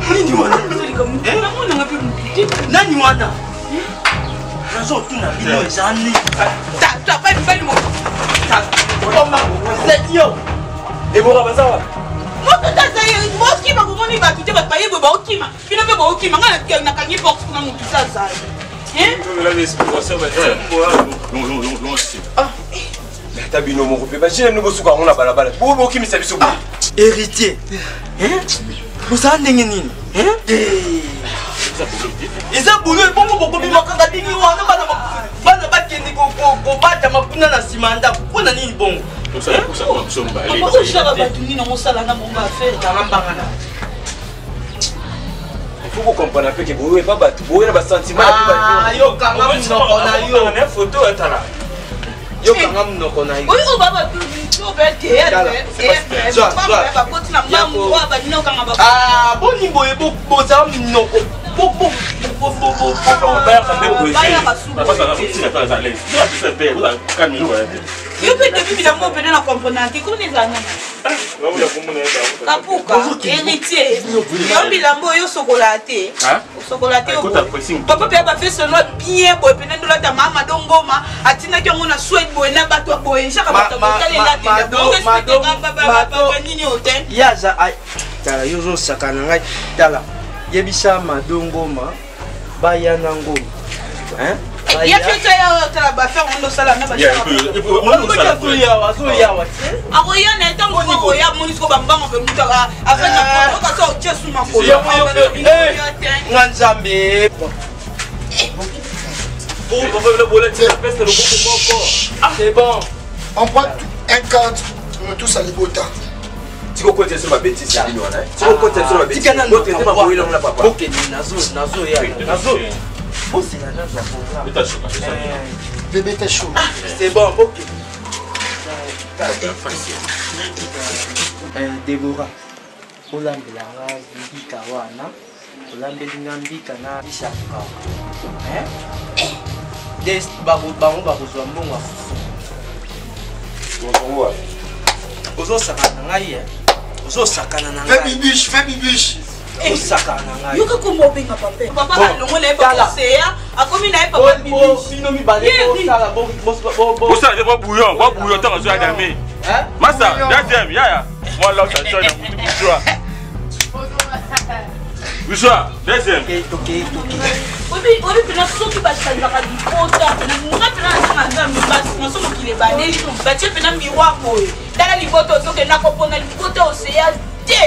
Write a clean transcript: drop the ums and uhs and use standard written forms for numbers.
Nini wana? Nani wana? Nazo tuna bino ezani. Ta pas une mo. Ta. Yo. Et bon bazawa. Moto tazaye, moski ba bomoni ba tuté ba paye ba okima. Bino be ba okima ngana na kangi box kuna mutu sasa. Hein? La l'explication va être long. Ah. Mais t'as bino mon repé. Bah j'ai nouveau souka on a balabala. Bo okimi ça biso. Héritier. Hein? Vous en avez nini? Hein? Ils ont boulé pour moi pour bima kaka dingi wana bana bakende ko bata makuna na simanda kuna nini bongo. Donc ça pour ça nous sommes balés. Pourquoi je va batuni na mosala na monga faire dans mbangana? Il faut qu'on comprenne un peu que vous pas battu, vous avez pas sentiment ah yo kanga munoko na yo. Na photo etala. Yo kanga munoko na yo. Oui o baba tu to bete ah boni boye boza munoko yo peut te vivre dans mon pédé na comprendre que connais ça kapuka héritier yo bilambo yo sokolaté sokolaté papa pe ba fait seulement bien boye penendo la ta mama dongoma atina ki ngona souhaite boye na bato boye chaka bato bokalela te nini hotel yaza tala yo zo sakana ngai tala yebisa madongoma bayana ngoma hein ya feta ya tala ba faire on sala na ba akoya na tango ko ya monisco bambanga be mutaka afanya ko ka so chesu mako nganzambe c'est bon on prend un cadre on tous à l'ibota. Tu peux compter sur ma bêtise, tu peux compter sur ma bêtise. Tu peux compter sur ma bêtise. Ok, nazo ya. Nazo. Oh, c'est la nazo. Bébé t'es chaud. C'est bon, ok. Déborah. Olambela mbika wana. Olambela mbika na bishaka. Des bango bakozwa mbongo afufu. Bonjour. Ozo sakana ngai ozo sakana na ngai fais bibiche ozo sakana na ngai yo ko mo benga papa longo na pa conseiller akomi na papa bibiche bino mi bale ko sala bo sala bo bouillon tant zo adamé hein massa deuxième yaya moi là ça sonne mutu bujwa bujwa deuxième obi pena soki basalizaka lipota nga pena nazanga mibasi naso mokili ebandeli batie pena miroir boye tala liboto ozokenda kopona lipota oseya te